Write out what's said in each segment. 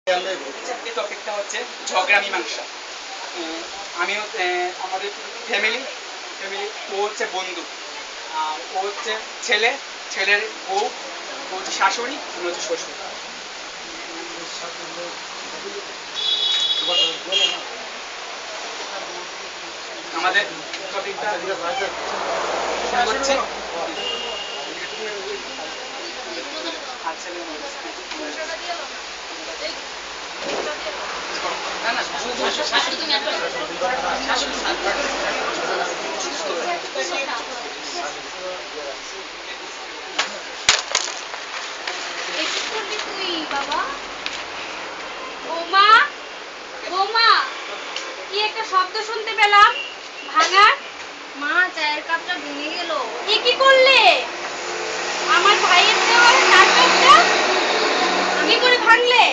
আজকে টপিকটা হচ্ছে ঝগড়া মীমাংসা। আমি আমাদের ফ্যামিলি ও হচ্ছে বন্ধু, আর ও হচ্ছে ছেলে, ছেলের বউ, ও হচ্ছে শাশুড়ি, আমি হচ্ছে শ্বশুর। আমাদের টপিকটা হচ্ছে না না বাবা বৌমা বৌমা কি একটা শব্দ শুনতে পেলাম ভাঙার। মা চায়ের কাপটা ভেঙে গেল। এ কি করলে? আমার ভাইয়ের দেওয়া চার কাপটা কি করে ভাঙলে?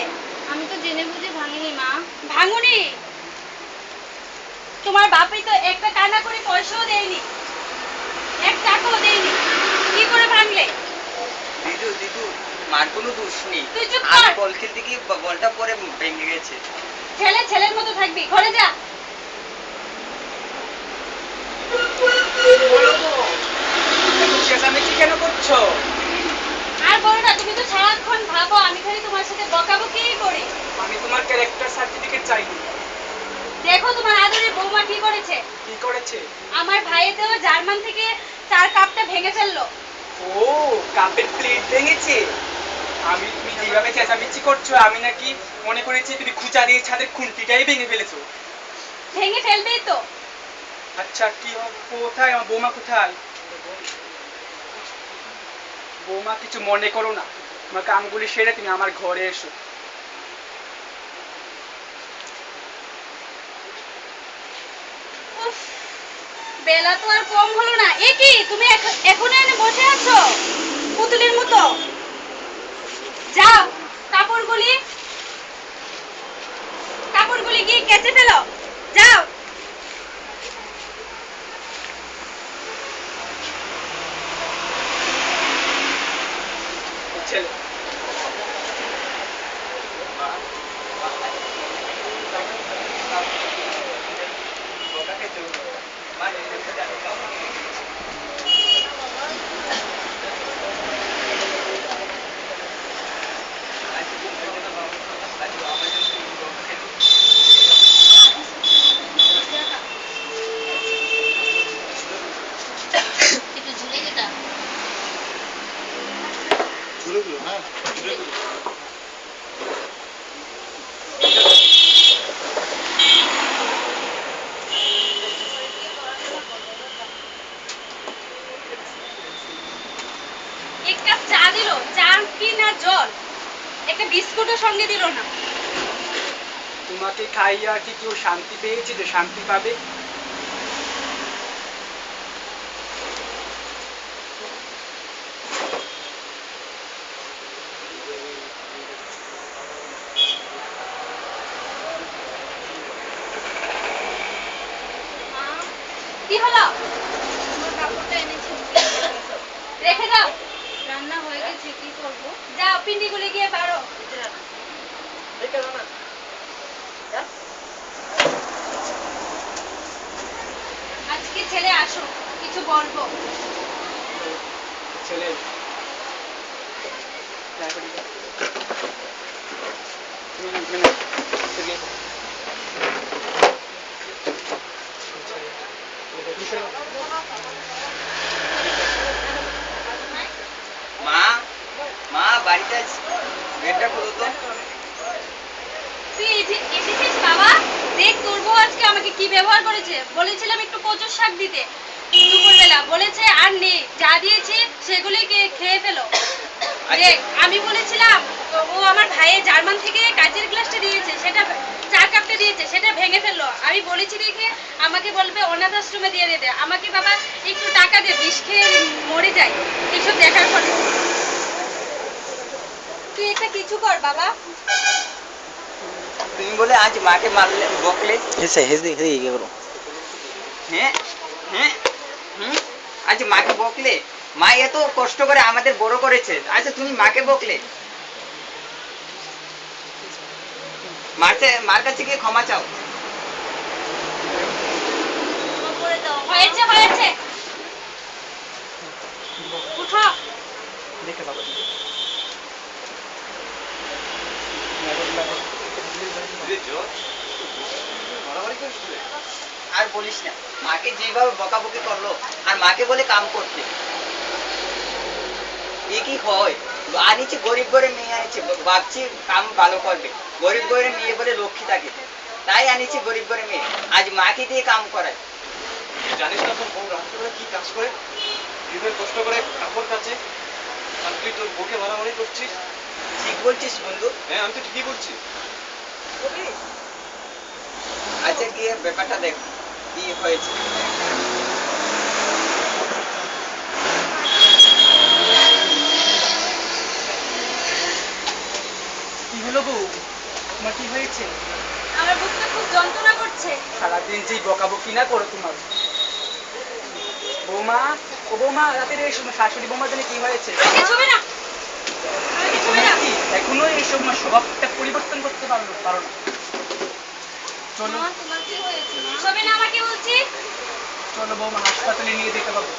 আমি তো জেনে বুঝে ভাঙিনি মা। ভাঙুনি? তোমার বাপই তো একটা কানা করে পয়সাও দেয়নি, এক টাকাও দেয়নি, কি করে ভাঙলে? দিদু দিদু মার কোনো দোষ নেই। তুই চুপ আমি কর। বল খেলতে গিয়ে বলটা পরে ভেঙে গেছে। ছেলে ছেলের মতো থাকবি, ঘরে যা। চেঁচামেচি কেন করছো? আর বলো না, তুমি তো সারাক্ষণ ভাবো আমি খালি তোমার সাথে বকাবকিই করি। আমি তোমার ক্যারেক্টার সার্টিফিকেট চাইনি। দেখো তোমার আদরের বৌমা কি করেছে। কি করেছে? আমার ভাইয়ের দেওয়া জার্মান থেকে চার কাপটা ভেঙে ফেললো। ও, কাপের প্লেট ভেঙেছে। তুমি যেভাবে চেঁচামেচি করছো আমি নাকি মনে করেছি তুমি খুঁচা দিয়ে ছাদের খুন্তিটাই ভেঙে ফেলেছো। ভেঙে ফেলবেই তো। আচ্ছা, কি কোথায় আমার বৌমা? কোথায় বৌমা? কিছু মনে করো না, তোমার কামগুলি সেরে তুমি আমার ঘরে এসো। উফ, বেলা তো আর কম হলো না। এ কি তুমি এখনো এনে বসে আছো পুতুলের মতো? যাও, কাপড়গুলি কাপড়গুলি গিয়ে কেচে ফেলো, যাও। ছেলে এক কাপ চা দিল, চা কি না জল, একটা বিস্কুটও সঙ্গে দিল না। তোমাকে খাইয়ে আর কি কেউ শান্তি পেয়েছে যে শান্তি পাবে? কি হলো? আমার কাপড়টা এনেছি, রেখে দাও। রান্না হয়ে গেছে, কি করব? যাও পিন্ডিগুলি গিয়ে পারো। আজকে ছেলে আসো, কিছু বলবো। ছেলে মা মা বাড়িতে আছি, গেটটা খুলো তো। তুই এসেছিস বাবা? দেখ তোর বউ আজকে আমাকে কি ব্যবহার করেছে। বলেছিলাম একটু কচুর শাক দিতে দুপুরবেলা, বলেছে আর নেই, যা দিয়েছে সেগুলি খেয়ে ফেলো। দেখ আমি বলেছিলাম ও আমার ভাইয়ের জার্মান থেকে কাচের গ্লাসটা দিয়েছে, সেটা চার কাপটা দিয়েছে, সেটা ভেঙে ফেললো। আমি বলেছি দেখে আমাকে বলবে অনাথ আশ্রমে দিয়ে দিতে। আমাকে বাবা একটু টাকা দে, বিষ খেয়ে মরে যাই এইসব দেখার পরে। তুই একটা কিছু কর বাবা। তুমি বলে আজ মাকে মারলে, বকলে। হ্যাঁ হ্যাঁ হুম, আজ মাকে বকলে। মা এত কষ্ট করে আমাদের বড় করেছে, আচ্ছা তুমি মাকে বকলে। মার কাছে গিয়ে ক্ষমা চাও। ক্ষমা করে দাও। হয়েছে হয়েছে, উঠো। দেখে বাবা আর বলিস না, মাকে যেভাবে বকাবকি করলো, আর মাকে বলে কাম করতে, এ কি হয়? আনিছে গরিব ঘরে মেয়ে আনিছে, ভাবছি কাম ভালো করবে, গরিব ঘরে মেয়ে বলে লক্ষ্মী থাকে, তাই আনিছে গরিব ঘরে মেয়ে, আজ মাকে দিয়ে কাম করায়। জানিস না তোর বউ রাত্রে কি কাজ করে, দিনের কষ্ট করে কাপড় কাচে, আর তুই তোর বউকে মারামারি করছিস? ঠিক বলছিস বন্ধু। হ্যাঁ আমি তো ঠিকই বলছি। আচ্ছা গিয়ে ব্যাপারটা দেখ কি হয়েছে। কি হলো বউ, তোমার কি হয়েছে? আমার বুকটা খুব যন্ত্রণা করছে। সারাদিন যেই বকাবকি না করো তোমার। বৌমা, ও বৌমা, রাতের এই সময় শাশুড়ি বৌমা জানে কি হয়েছে? আমাকে ছুবে না, আমাকে ছুবে তুমি না। কি এখনো এইসব স্বভাবটা পরিবর্তন করতে পারো না? চলো মা, তোমার কি হয়েছে? ছুবে না আমাকে বলছি। চলো বৌমা, হাসপাতালে নিয়ে যেতে হবে।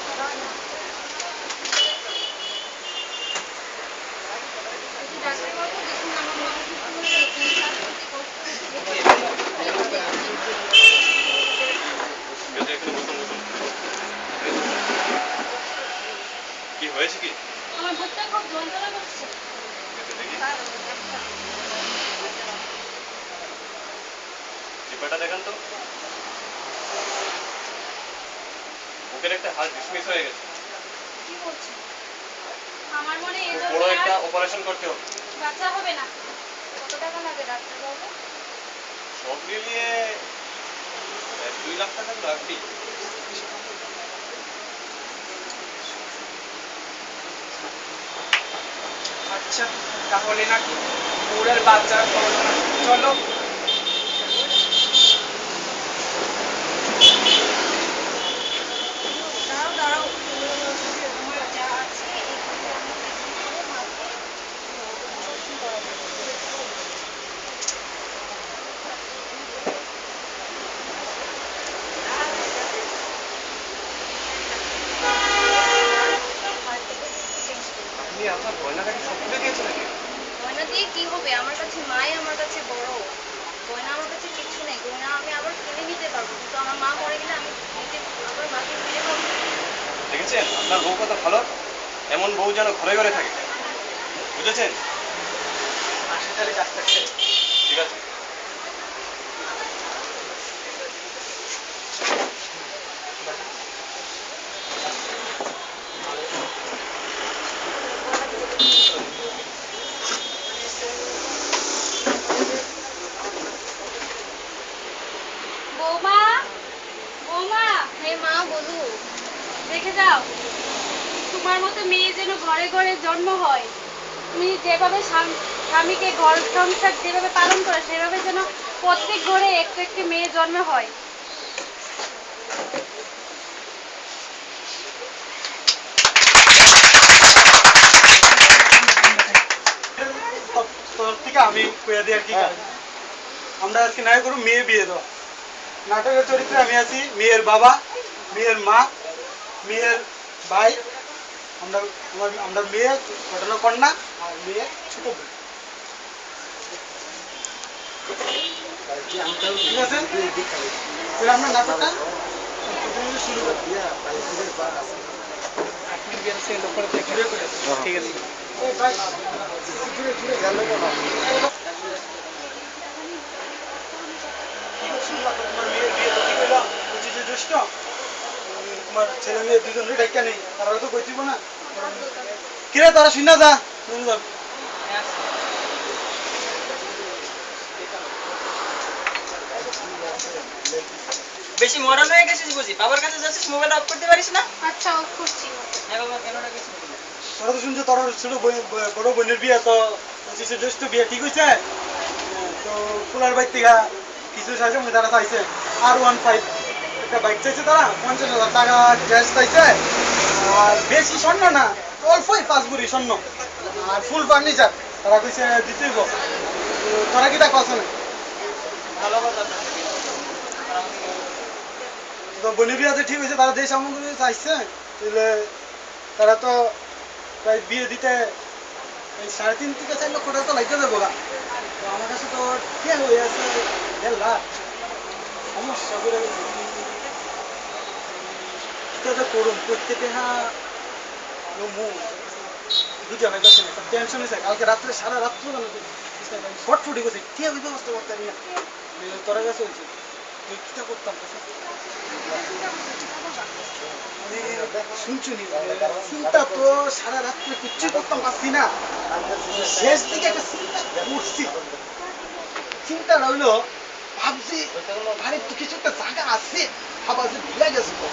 ডাক্তারবাবু দেখুন, আমার মা কি হয়েছে? শ্বাসকষ্টি কষ্ট হচ্ছে। এখানে বসুন বসুন। কি হয়েছে কি? আমার বুকটা খুব যন্ত্রণা করছে। দেখি পেপারটা দেখান তো। বুকের একটা হাড় ডিসমিস হয়ে গেছে, কি বলছো? আমার মনে এই খুব বড় একটা অপারেশন করতে হবে। বাচ্চা হবে না। কত টাকা লাগে ডাক্তারবাবু? সব মিলিয়ে 2 লাখ টাকা তো লাগবেই। আচ্ছা, তাহলে নাকি ওর বাচ্চা করলো না। চলো। দাঁড়াও দাঁড়াও, আমার যা আছে এগুলো আমি বিক্রি করে মাকে অপারেশন করাবো। আপনি আপনার গয়নাটাকে সব তুলে দিয়েছেন নাকি? গয়না দিয়ে কি হবে? আমার কাছে মাই আমার কাছে বড়। গয়না আমার কাছে কিছু নেই। গয়না আমি আবার কিনে নিতে পারবো, কিন্তু আমার মা মরে গেলে আমি নিজে আবার মাকে ফিরে পাবো না। দেখেছেন আপনার বউ কত ভালো, এমন বউ যেন ঘরে ঘরে থাকে, বুঝেছেন? হাসপাতালে ডাক্তার। ঠিক আছে। বৌমা, বৌমা, হে মা বলু, দেখে যাও তোমার মতো মেয়ে যেন ঘরে ঘরে জন্ম হয়। তুমি যেভাবে স্বামীকে ঘর সংসার যেভাবে পালন করে, সেভাবে যেন প্রত্যেক ঘরে একটু একটি মেয়ে জন্ম হয়। তোর থেকে আমি কইয়া দিই আর কি কাজ। আমরা আজকে নাই করব মেয়ে বিয়ে দাও। নাটকের চরিত্রে আমি আছি মেয়ের বাবা, মেয়ের মা, মেয়ের ভাই। আমরা মেয়ে ঘটনা কন্যা আর মেয়ে ছোট বোন। ঠিক আছে, তাহলে আমরা নাটকটা শুরু করি। ঠিক আছে। এই ভাই, জুড়ে জুড়ে গেল বাবা। তোমার মেয়ের বিয়ে তো ঠিক হইলো 25 জ্যৈষ্ঠ। তোমার ছেলে মেয়ে দুজনের ডাক্কা নেই, তারা তো কই দিব না। কিরে তারা শুনা যা। বেশি মরান হয়ে গেছিস বুঝি, বাবার কাছে যাচ্ছিস, মোবাইল অফ করতে পারিস না? আচ্ছা, অফ করছি। হ্যাঁ বাবা, কেন ডাকিস? তোরা তো শুনছো তোর ছোট বড় বোনের বিয়ে তো 25 জ্যৈষ্ঠ বিয়ে ঠিক হয়েছে। তো ফুলার বাইক থেকে কিছু চাইছে, তারা চাইছে R15 একটা বাইক চাইছে, তারা 50,000 টাকা ক্যাশ চাইছে। আর বেশি স্বর্ণ না, অল্পই 5 ভরি স্বর্ণ আর ফুল ফার্নিচার তারা কইছে দিতেইব। তোরা কি তা কছ না? ভালো কথা আপনাকে আর আমাকে তো বোনের বিয়ে যে ঠিক হয়েছে তারা যে সামগ্রী চাইছে তাহলে তারা তো প্রায় বিয়ে দিতে এই 3.5 থেকে 4 লক্ষ টাকা তো লাগতে যাবো গা। তো আমার কাছে তো কে হয়ে আছে 1.5 লাখ সমস্যা করে গেছে এটা করুন প্রত্যেকে হ্যাঁ বুঝে ভাই গেছে না টেনশন হয়েছে কালকে রাত্রে সারা রাত্র ফটফটি গেছে কে ওই ব্যবস্থা করতে পারি না তোরা গেছে হয়েছে তুই কিটা করতাম শুনছুনি চিন্তা তো সারা রাত্রে কিচ্ছু করতাম পারছি না শেষ দিকে একটা চিন্তা করছি চিন্তা রইলো ভাবছি বাড়ির তো কিছু একটা জায়গা আছে ভাবা যে ভুলে গেছে তো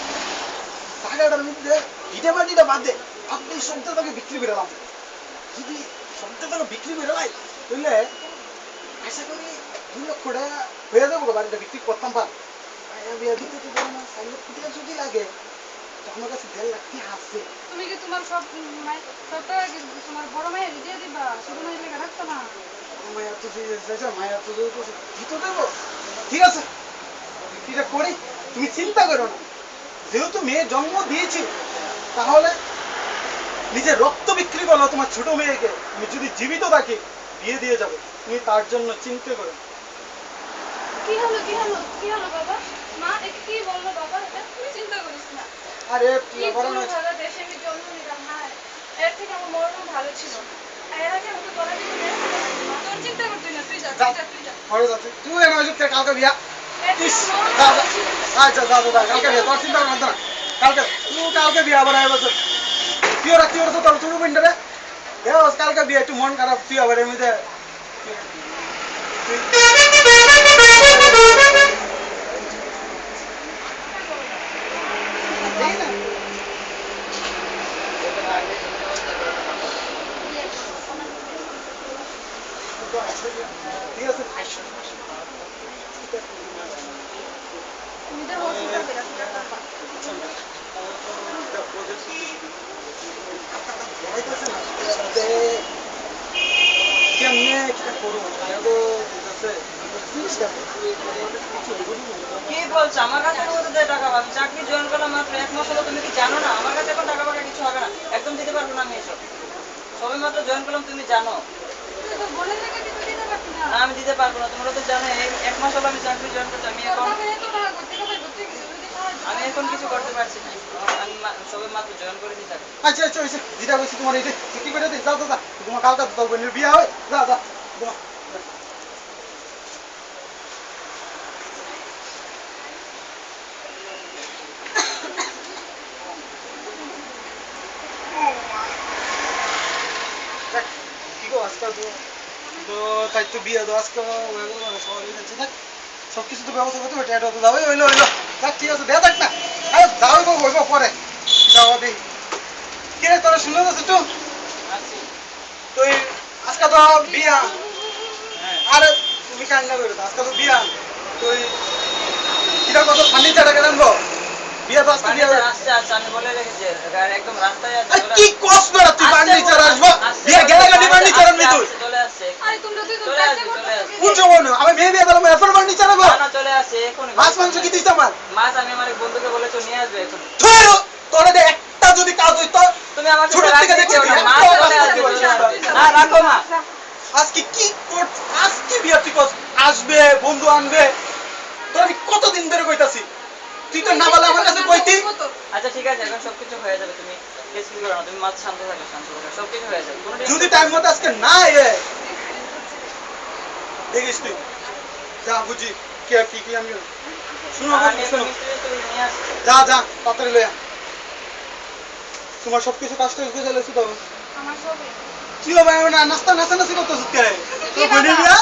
জায়গাটার মধ্যে ভিটে মাটিটা বাদে ভাবছি সবটাকে বিক্রি করে এলাম যদি সবটাকে বিক্রি করে এলাই তাহলে আশা করি 2 লক্ষ টাকা হয়ে যাবো বাড়িটা বিক্রি করতাম পার বিয়ে দিতে তো ধরো না 4 লক্ষ টাকা যদি লাগে তো আমার কাছে 1.5 লাখ টাকা আছে তুমি কি তোমার সব সব টাকা কি তোমার বড় মায়ের দিয়ে দিবা ছোট মায়ের লেগে রাখতো না মায়ের তো মায়ের তো দিতে দেবো ঠিক আছে বিক্রিটা করি তুমি চিন্তা করো না যেহেতু মেয়ে জন্ম দিয়েছি তাহলে নিজের রক্ত বিক্রি করলো তোমার ছোট মেয়েকে আমি যদি জীবিত থাকি বিয়ে দিয়ে যাবো তুমি তার জন্য চিন্তা করো কি হলো কি হলো কি হলো বাবা মা এটা কি বললো বাবা এটা তুমি চিন্তা করিস না আরে কি বললো ভালো দেশে আমি জন্ম নিলাম হ্যাঁ এর থেকে আমার মরণ ভালো ছিল এর আগে আমাকে বলা দিত না তোর চিন্তা করতে না তুই যা তুই যা ঘরে যাচ্ছে তুই এনে ওই যুক্তি কালকে বিয়া এর থেকে ইস, মরণ যা, ভালো যা। ছিল। আচ্ছা যা যা কালকে বিয়া তোর চিন্তা করতে না কালকে তুই কালকে বিয়া আবার আয় বছর তুই ওরা তো তোর ছোট বোনটা রে কালকে বিয়া একটু মন খারাপ তুই আবার এমনিতে ঠিক আছে তুমি তো হসপিটাল বেরা কেমনে কিটা করবো কি বলছো আমার কাছে তো কোথায় টাকা পাবো চাকরি জয়েন করলাম মাত্র 1 মাস হলো তুমি কি জানো না আমার কাছে এখন টাকা পাকা কিছু হবে না একদম দিতে পারবো না আমি এসব সবে মাত্র জয়েন করলাম তুমি জানো তো বলে থেকে কিছু দিতে পারছি না না আমি দিতে পারবো না তোমরা তো জানো এই 1 মাস হলো আমি চাকরি জয়েন করছি আমি এখন আমি এখন কিছু করতে পারছি না আমি সবে মাত্র জয়েন করেছি চাকরি আচ্ছা আচ্ছা আচ্ছা যেটা বলছি তোমার এই যে ছুটি করে দিই যাও যা তোমার কালকে তোর বোনের বিয়ে হয় যা যা তোমার কি গো আজকাল তো তাই তো বিয়ে তো আজকে সবাই যাচ্ছে দেখ সব কিছু তো ব্যবস্থা করতে হবে এটা তো যাবে হইলো হইলো দেখ ঠিক আছে দেখ না আরে যাও গো হইব পরে যাও দেই কি রে তোরা শুনে যাচ্ছে তো আছি তুই আজকে তো বিয়া আরে তুমি কান্না করো আজকে তো বিয়া তুই কিটা কত ফার্নিচার টাকা আনবো বিয়া তো আজকে বিয়া আসছে আচ্ছা আমি বলে রেখেছি একদম রাস্তায় আছে আরে কি কষ্ট না তুই ফার্নিচার আসবো বিয়া গেলে গাড়ি ফার্নিচার আনবি তুই চলে আসছে আরে তোমরা তুই তো চলে কাছে আসবে, চলে আসবে। কোন জমানো আমি মেয়ে বিয়া দিলাম এত ফার্নিচার আনবো না চলে আসছে এখনই মাছ মাংস কি দিছ আমার মাছ আমি আমার এক বন্ধুকে বলেছি ও নিয়ে আসবে এখন ধরো তোরে দে একটা যদি কাজ হইতো তুমি আমার ছোট সাথে থেকে রাখতে দেখছি চেও না তুই মা একটা চলে কাজ আসবে করতে চলে পারছিস আসবে। না। না রাখো মা আজকে কি কর আজকে বিয়া তুই কস আসবে বন্ধু আনবে তোর আমি কতদিন ধরে কইতাছি তুই তো না বলে আমার কাছে কইতি আচ্ছা ঠিক আছে এখন সবকিছু হয়ে যাবে তুমি কেস কি করো না তুমি মাছ শান্ত থাকো সবকিছু হয়ে যাবে কোনো যদি টাইম মতো আজকে না এ দেখিস তুই যা বুঝি কি আর কি আমি শুনো আমি শোনো মিস্ত্রি তুই নিয়ে আসছি যা যা তাড়াতাড়ি লয়া তোমার সবকিছু কাজটা হয়ে গেলে তো আমার সবে কি হবে আমি নাস্তা নাস্তা করতেছিস কে তোর বোনের বিয়া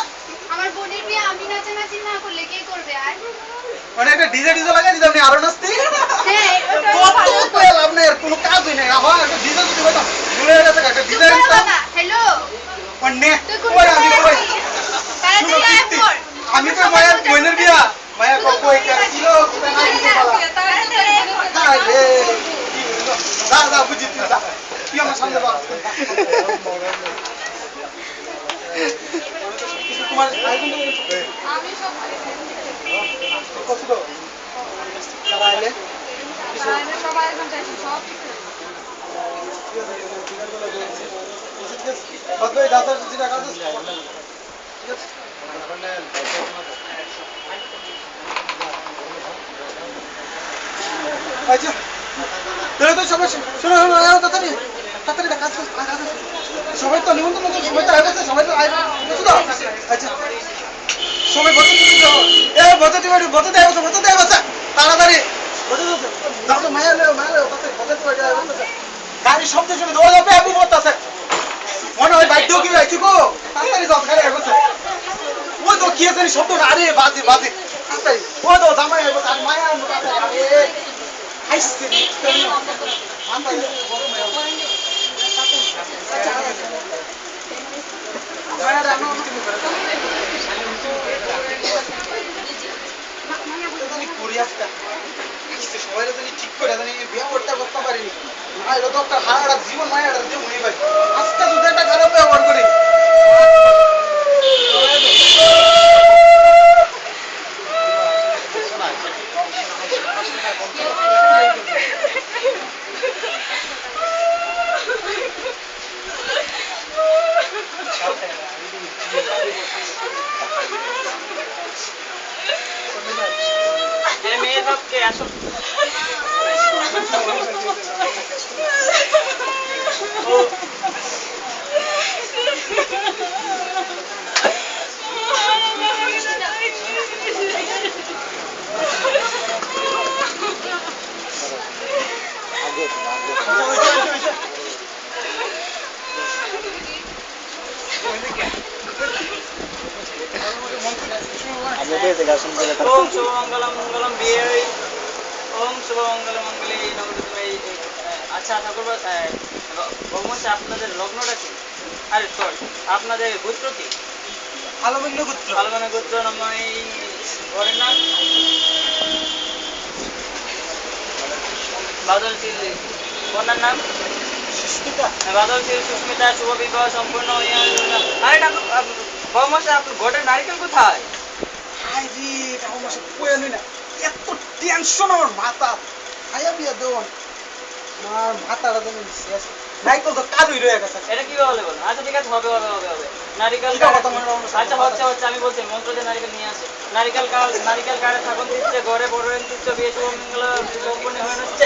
আমার বোনের বিয়ে আমি নাচানাচি না করলে কে করবে আর মানে একটা ডিজে ডিজে লাগাই দিতাম নি আরো নাচতি হ্যাঁ ওটা কত ভালো কইয়া লাভ নাই আর কোনো কাজই নাই আবার একটা ডিজে যদি কইতাম ভুলে গেছে একটা ডিজে দিতাম হ্যালো অন্যে তুই কোন কই আমি কই তাড়াতাড়ি আয় পড় আমি তো মায়ের বোনের বিয়া মায়া কই কিলো কোথায় না দিতে পারা আরে কি হলো দা বুঝি তুই দা কি আমার সামনে বাস কিছু তোমার আয়োজন আমি সব করছিল যারা আইলে সব আয়োজন চাইছি সব বাদবাকি দাদার যেটা কাজ আছে ঠিক আছে আচ্ছা তাহলে তো সবাই শোনো শোনো তাড়াতাড়ি তাড়াতাড়ি কাজ সবাই তো নিমন্ত্রণ সবাই তো আসবে সবাই তো আসবে বুঝছো তো আচ্ছা সবাই বসে এ বসে দেয় তাড়াতাড়ি বসে দাও তো মায়া লেও তাড়াতাড়ি বসে গাড়ি শব্দ শুনে দৌড়ে যাবে আপনি বলতেছে মনে হয় বাইক দিও কি আইছি গো তাড়াতাড়ি যাও খালি আসবে ওই তো কি আছে শব্দ আরে বাজে তাড়াতাড়ি ও তো জামাই আসবে আর মায়া আনবো তাড়াতাড়ি আরে আইসছে আন্দাজ বড় মায়া মায়াটা আমরা মিটিং করে করি একটা সবাই জানি ঠিক করে জানি ব্যবহারটা করতে পারিনি না এটা তো একটা হারাটা জীবন মায়াটা দিয়ে মনে পাই আজকে যদি একটা খারাপ ব্যবহার করি মেয়ে সবকে আসো ओम शुभमंगलम मंगलम बिये ओम शुभमंगलम मंगले नवरत्न আচ্ছা ঠাকুর ভগবান আপনাদের লগ্নটা কি আরে সরি আপনাদের গোত্র কি আলমিন্য গোত্র আলমানা গোত্র নাম এই ঘরের নাম বাদল শীল কন্যার নাম বাদল শীল সুস্মিতা শুভ বিবাহ সম্পূর্ণ আরে ঠাকুর ভগবান আপনার ঘরের নারিকেল কোথায় আইজি আমার মাসে কয়ে নই না এত টেনশন আমার মাথা আয়া বিয়া দেওয়ান আমার মাথাটা যেন শেষ নাইকল তো কারুই রয়ে গেছে এটা কি বলে বলুন আচ্ছা ঠিক আছে হবে নারিকেল এটা কথা মনে রাখো। আচ্ছা হচ্ছে আমি বলছি মন্ত্র দিয়ে নারিকেল নিয়ে আসে নারিকেল কাড়ে থাকুন দিচ্ছে ঘরে বড় দিচ্ছে বিয়ে শুভ মঙ্গল সম্পূর্ণ হয়ে যাচ্ছে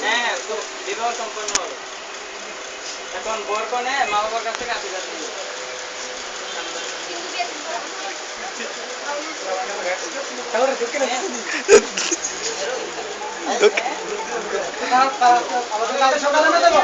হ্যাঁ বিবাহ সম্পন্ন হলো এখন বর কনে মা বাবার কাছ থেকে আশীর্বাদ নিল আমাদের সকালে না দেবো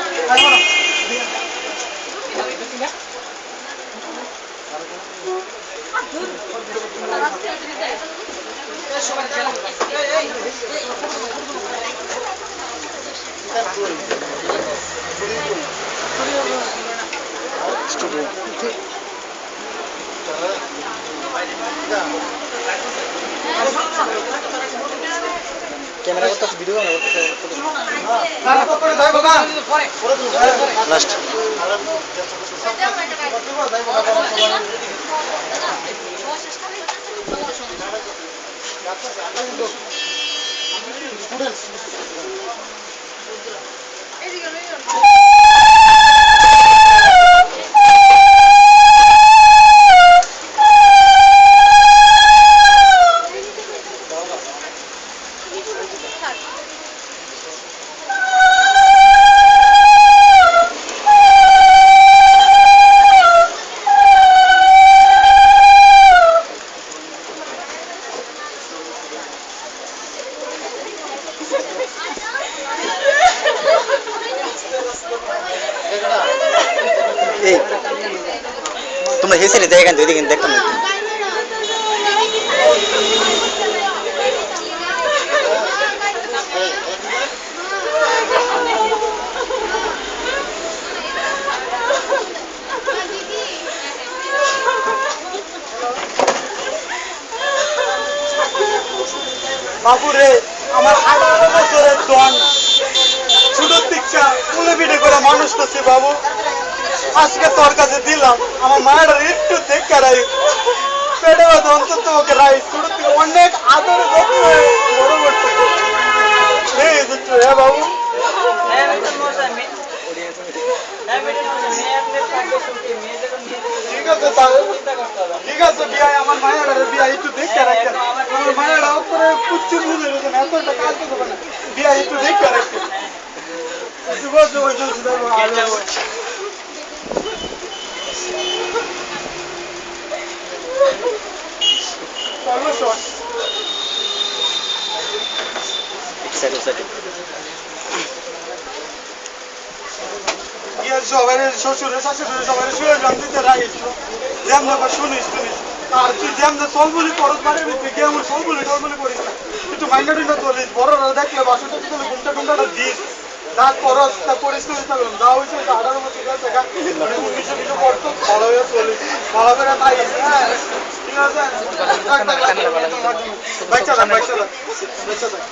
ক্যামেরা করতেছে ভিডিও ক্যামেরা করতেছে লাস্ট এই তোমরা হেসেলে দেখেন যদি কিন্তু দেখতাম না বাবু রে আমার 18 বছরের দন ছোটোর দিকটা কুলে পিঠে করে মানুষ করছি বাবু। আজকে তোর কাছে দিলাম আমার মায়ের একটু দেখে রাই পেটে বাদ অন্তত ওকে রাই ছোটোর থেকে অনেক আদর যত্ন বড় করতে এই দিচ্ছ হ্যাঁ বাবু। হ্যাঁ মিস্টার মশাই হ্যাঁ মিস্টার মশাই মেয়ে আপনার থাকবে সুখী মেয়ে যখন নিয়ে ঠিক আছে তাহলে চিন্তা করতে হবে না। ঠিক আছে বিয়াই আমার মায়ের বিয়া একটু দেখে রাখেন আমার মায়ের উপরে কুচ্ছু বুঝে রয়েছেন এত একটা কাজ করতে পারে বিয়া একটু দেখে রাখেন সবাই শ্বশুরে শাশুড়ি সবাই শুয়ে যান দিতে রাখছিল যেমন শুনিস শুনিস আর তুই যেমন তলবলি করত বাড়ির ভিতরে গিয়ে আমার তলবলি টলবলি করিস না একটু মাইন্ডা টুইন্ডা চলিস বড়রা দেখলে বাসুটা তুলে ঘুমটা টুমটাটা দিস যা করস তা পরিষ্কার থাকলাম যা হয়েছে 18 বছর গেছে 19 পড়তো ভালো হয়ে চলিস ভালো করে তাই হ্যাঁ ঠিক আছে বাচ্চা থাক বাচ্চা থাক বাচ্চা থাক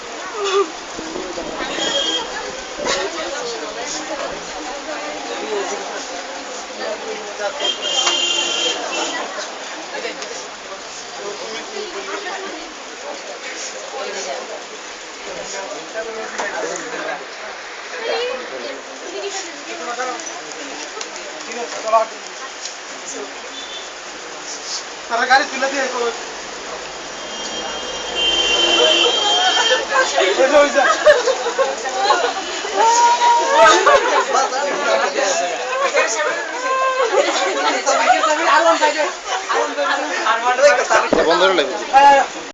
তারা গাড়ি তুলে দিয়ে বন্ধ হলো